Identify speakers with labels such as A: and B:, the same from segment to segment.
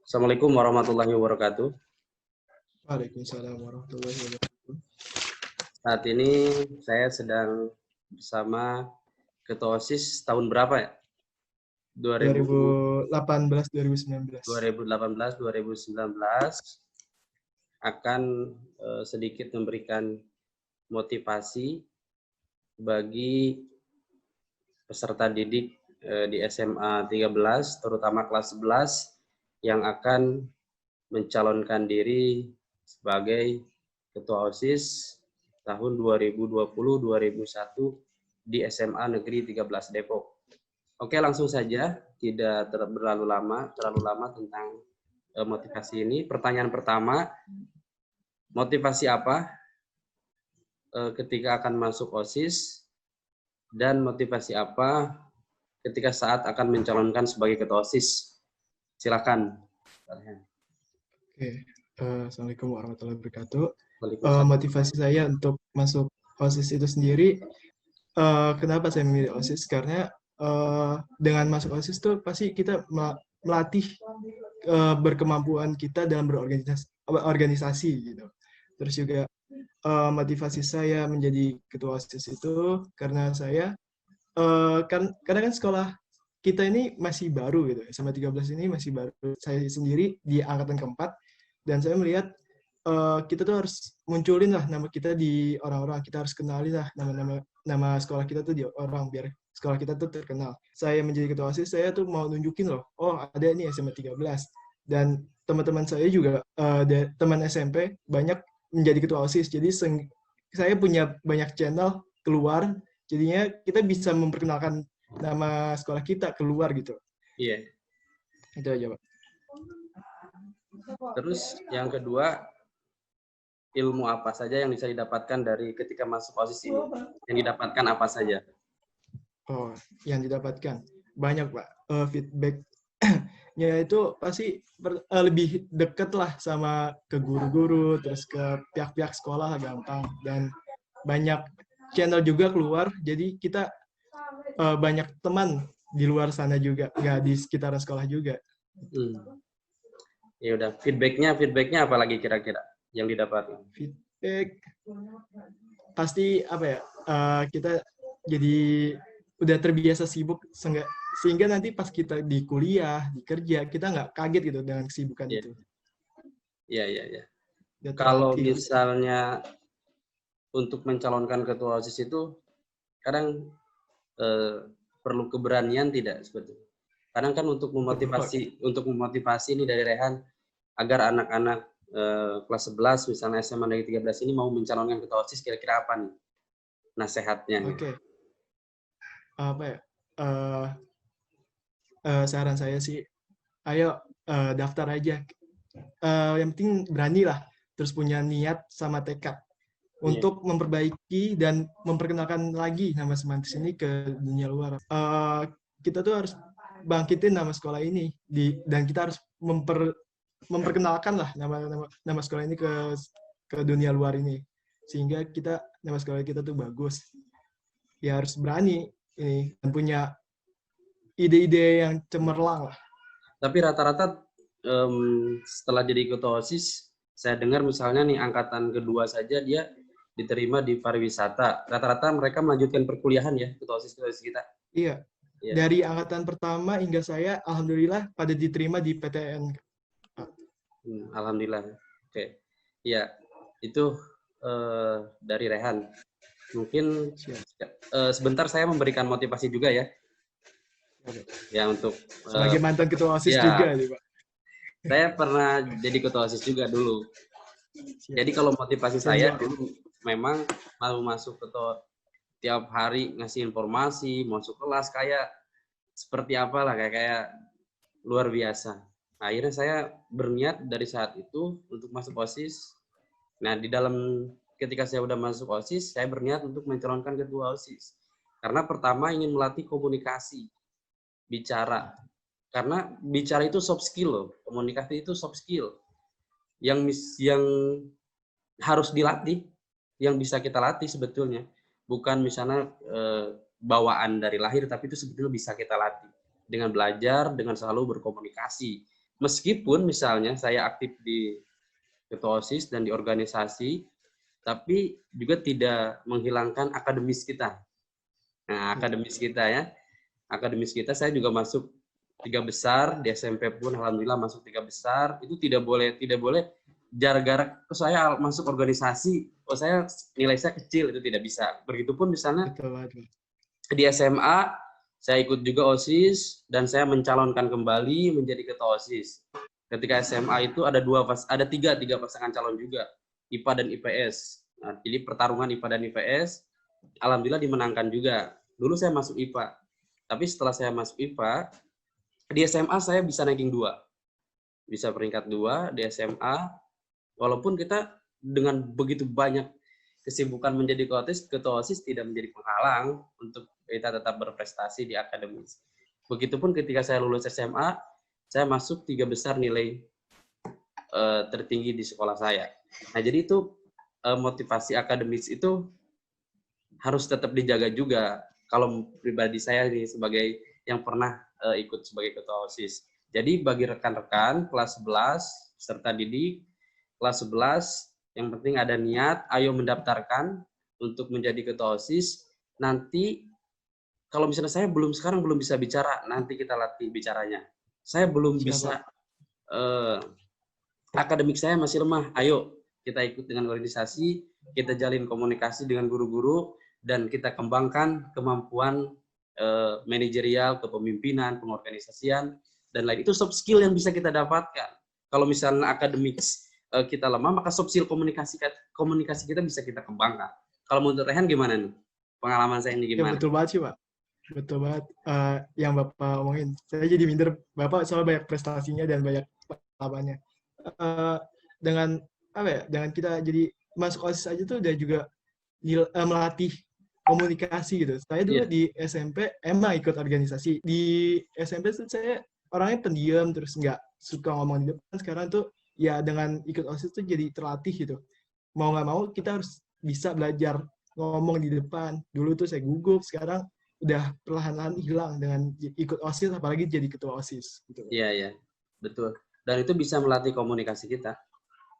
A: Assalamualaikum warahmatullahi wabarakatuh.
B: Waalaikumsalam warahmatullahi wabarakatuh.
A: Saat ini saya sedang bersama Ketua OSIS tahun berapa ya?
B: 2018, 2019.
A: 2018-2019 akan sedikit memberikan motivasi bagi peserta didik di SMA 13, terutama kelas 11 yang akan mencalonkan diri sebagai Ketua OSIS tahun 2020-2021 di SMA Negeri 13 Depok. Oke, langsung saja, tidak terlalu lama tentang motivasi ini. Pertanyaan pertama, motivasi apa ketika akan masuk OSIS dan motivasi apa ketika saat akan mencalonkan sebagai Ketua OSIS? Silakan.
B: Oke, Assalamualaikum warahmatullahi wabarakatuh.
A: Waalaikumsalam.
B: Motivasi saya untuk masuk OSIS itu sendiri, kenapa saya memilih OSIS? Karena dengan masuk OSIS itu pasti kita melatih berkemampuan kita dalam berorganisasi gitu. Terus juga motivasi saya menjadi ketua OSIS itu karena saya karena kan sekolah kita ini masih baru gitu, SMA 13 ini masih baru. Saya sendiri di angkatan keempat, dan saya melihat kita tuh harus munculin lah nama kita di orang-orang, kita harus kenalin lah nama sekolah kita tuh di orang, biar sekolah kita tuh terkenal. Saya menjadi ketua OSIS, saya tuh mau nunjukin loh, oh ada ini SMA 13. Dan teman-teman saya juga, teman SMP, banyak menjadi ketua OSIS, jadi saya punya banyak channel keluar, jadinya kita bisa memperkenalkan nama sekolah kita keluar gitu.
A: Iya.
B: Itu aja, Pak.
A: Terus yang kedua, ilmu apa saja yang bisa didapatkan dari ketika masuk OSIS ini? Yang didapatkan apa saja?
B: Oh, yang didapatkan banyak, Pak. Feedbacknya itu pasti lebih deket lah sama ke guru-guru, terus ke pihak-pihak sekolah gampang, dan banyak channel juga keluar, jadi kita banyak teman di luar sana juga, nggak di sekitaran sekolah juga.
A: Ya udah, feedbacknya apa lagi kira-kira yang didapat?
B: Feedback pasti apa ya? Kita jadi udah terbiasa sibuk, sehingga nanti pas kita di kuliah, di kerja, kita nggak kaget gitu dengan kesibukan itu.
A: Iya.
B: Udah
A: Kalau
B: terlatih.
A: misalnya untuk mencalonkan ketua OSIS itu kadang perlu keberanian tidak seperti itu. Kadang kan untuk memotivasi ini dari Rehan agar anak-anak kelas 11 misalnya SMA Negeri 13 ini mau mencalonkan ketua OSIS, kira-kira apa nih nasihatnya?
B: Oke. Apa ya? Saran saya sih, ayo daftar aja. Yang penting berani lah, terus punya niat sama tekad untuk memperbaiki dan memperkenalkan lagi nama semantis ini ke dunia luar. Kita tuh harus bangkitin nama sekolah ini, dan kita harus memperkenalkan lah nama sekolah ini ke dunia luar ini, sehingga nama sekolah kita tuh bagus. Ya harus berani ini dan punya ide-ide yang cemerlang lah.
A: Tapi rata-rata setelah jadi ketua OSIS, saya dengar misalnya nih angkatan kedua saja dia diterima di pariwisata. Rata-rata mereka melanjutkan perkuliahan ya, ketua OSIS kita.
B: Iya. Dari angkatan pertama hingga saya, alhamdulillah pada diterima di PTN.
A: Alhamdulillah. Oke. Ya, itu dari Rehan. Mungkin sebentar saya memberikan motivasi juga ya. Ya untuk
B: sebagai mantan ketua OSIS juga nih, Pak.
A: Saya pernah jadi ketua OSIS juga dulu. Jadi kalau motivasi saya dulu memang mau masuk ketua, tiap hari ngasih informasi, masuk kelas kayak seperti apalah, kayak luar biasa. Akhirnya saya berniat dari saat itu untuk masuk OSIS. Nah, ketika saya udah masuk OSIS, saya berniat untuk mencalonkan ketua OSIS. Karena pertama ingin melatih komunikasi, bicara. Karena bicara itu soft skill loh, komunikasi itu soft skill. Yang harus dilatih, yang bisa kita latih sebetulnya. Bukan misalnya bawaan dari lahir, tapi itu sebetulnya bisa kita latih. Dengan belajar, dengan selalu berkomunikasi. meskipun misalnya saya aktif di ketua OSIS dan di organisasi, tapi juga tidak menghilangkan akademis kita. Nah, akademis kita ya, akademis kita saya juga masuk 3 besar di SMP pun alhamdulillah masuk 3 besar. Itu tidak boleh gara-gara saya masuk organisasi, saya nilai saya kecil, itu tidak bisa. Begitupun misalnya di SMA saya ikut juga OSIS dan saya mencalonkan kembali menjadi ketua OSIS. Ketika SMA itu ada tiga pasangan calon juga, IPA dan IPS. Nah, jadi pertarungan IPA dan IPS, alhamdulillah dimenangkan juga. Dulu saya masuk IPA, tapi setelah saya masuk IPA, di SMA saya bisa ranking 2. Bisa peringkat 2 di SMA, walaupun kita dengan begitu banyak kesibukan menjadi ketua OSIS tidak menjadi penghalang untuk kita tetap berprestasi di akademis. Begitupun ketika saya lulus SMA, saya masuk 3 besar nilai tertinggi di sekolah saya. Nah, jadi itu motivasi akademis itu harus tetap dijaga juga. Kalau pribadi saya nih sebagai yang pernah ikut sebagai ketua OSIS. Jadi bagi rekan-rekan kelas 11 peserta didik kelas 11 yang penting ada niat, ayo mendaftarkan untuk menjadi ketua OSIS. Nanti kalau misalnya saya sekarang belum bisa bicara, nanti kita latih bicaranya. Saya belum bisa akademik saya masih lemah. Ayo kita ikut dengan organisasi, kita jalin komunikasi dengan guru-guru dan kita kembangkan kemampuan manajerial, kepemimpinan, pengorganisasian dan lain. Itu soft skill yang bisa kita dapatkan. Kalau misalnya akademik kita lemah, maka soft skill komunikasi kita bisa kita kembangkan. Kalau menurut Rehan gimana nih? Pengalaman saya ini gimana?
B: Ya, betul banget sih, Pak. Betul banget yang Bapak omongin. Saya jadi minder Bapak soal banyak prestasinya dan banyak pengalamannya. Dengan apa ya? Dengan kita jadi masuk OSIS aja tuh udah juga melatih komunikasi gitu. Saya dulu di SMP emang ikut organisasi. Di SMP tuh saya orangnya pendiam terus nggak suka ngomong di depan. Sekarang tuh ya dengan ikut OSIS tuh jadi terlatih gitu. Mau nggak mau kita harus bisa belajar ngomong di depan. Dulu tuh saya gugup, sekarang udah perlahan-lahan hilang dengan ikut OSIS, apalagi jadi ketua OSIS. Gitu.
A: Iya, betul. Dan itu bisa melatih komunikasi kita.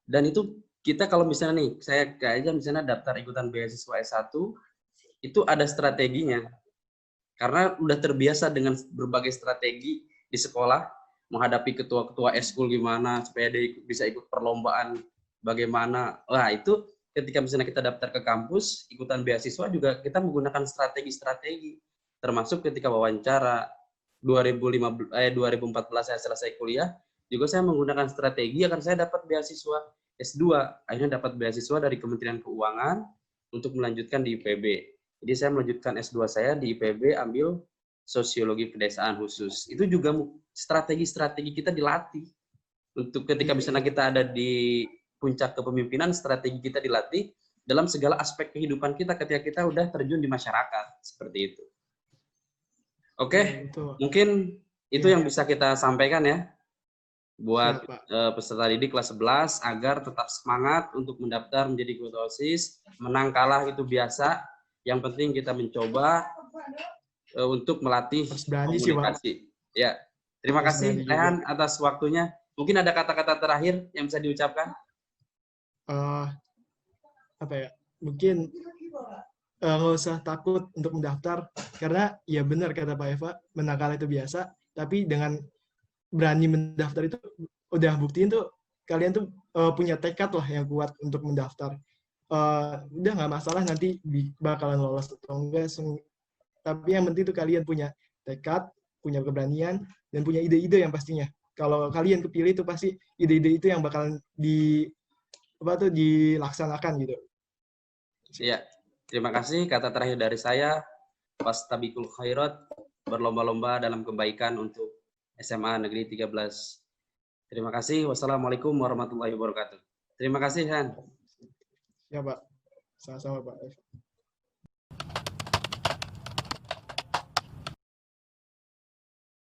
A: Dan itu kita kalau misalnya nih, saya kayaknya misalnya daftar ikutan beasiswa S1, itu ada strateginya. Karena udah terbiasa dengan berbagai strategi di sekolah, menghadapi ketua-ketua eskul gimana, supaya dia bisa ikut perlombaan bagaimana. Wah, itu ketika misalnya kita daftar ke kampus, ikutan beasiswa juga kita menggunakan strategi-strategi. Termasuk ketika wawancara 2014 saya selesai kuliah, juga saya menggunakan strategi agar saya dapat beasiswa S2. Akhirnya dapat beasiswa dari Kementerian Keuangan untuk melanjutkan di IPB. Jadi saya melanjutkan S2 saya di IPB, ambil sosiologi pedesaan khusus. Itu juga strategi-strategi kita dilatih. Untuk ketika misalnya kita ada di puncak kepemimpinan, strategi kita dilatih dalam segala aspek kehidupan kita ketika kita udah terjun di masyarakat. Seperti itu. Oke, mungkin itu yang bisa kita sampaikan ya buat peserta didik kelas 11 agar tetap semangat untuk mendaftar menjadi ketua OSIS. Menang kalah itu biasa, yang penting kita mencoba untuk melatih komunikasi. Ya, terima kasih Rehan atas waktunya. Mungkin ada kata-kata terakhir yang bisa diucapkan?
B: Apa ya? Mungkin nggak usah takut untuk mendaftar, karena ya benar kata Pak Eva, menang kalah itu biasa, tapi dengan berani mendaftar itu udah buktiin tuh kalian tuh punya tekad lah yang kuat untuk mendaftar. Udah nggak masalah nanti bakalan lolos atau enggak, tapi yang penting tuh kalian punya tekad, punya keberanian, dan punya ide-ide yang pastinya. Kalau kalian kepilih tuh pasti ide-ide itu yang bakalan dilaksanakan gitu.
A: Iya. Terima kasih. Kata terakhir dari saya, fastabiqul khairat, berlomba-lomba dalam kebaikan untuk SMA Negeri 13. Terima kasih. Wassalamualaikum warahmatullahi wabarakatuh. Terima kasih, Han.
B: Ya, Pak. Sama-sama, Pak.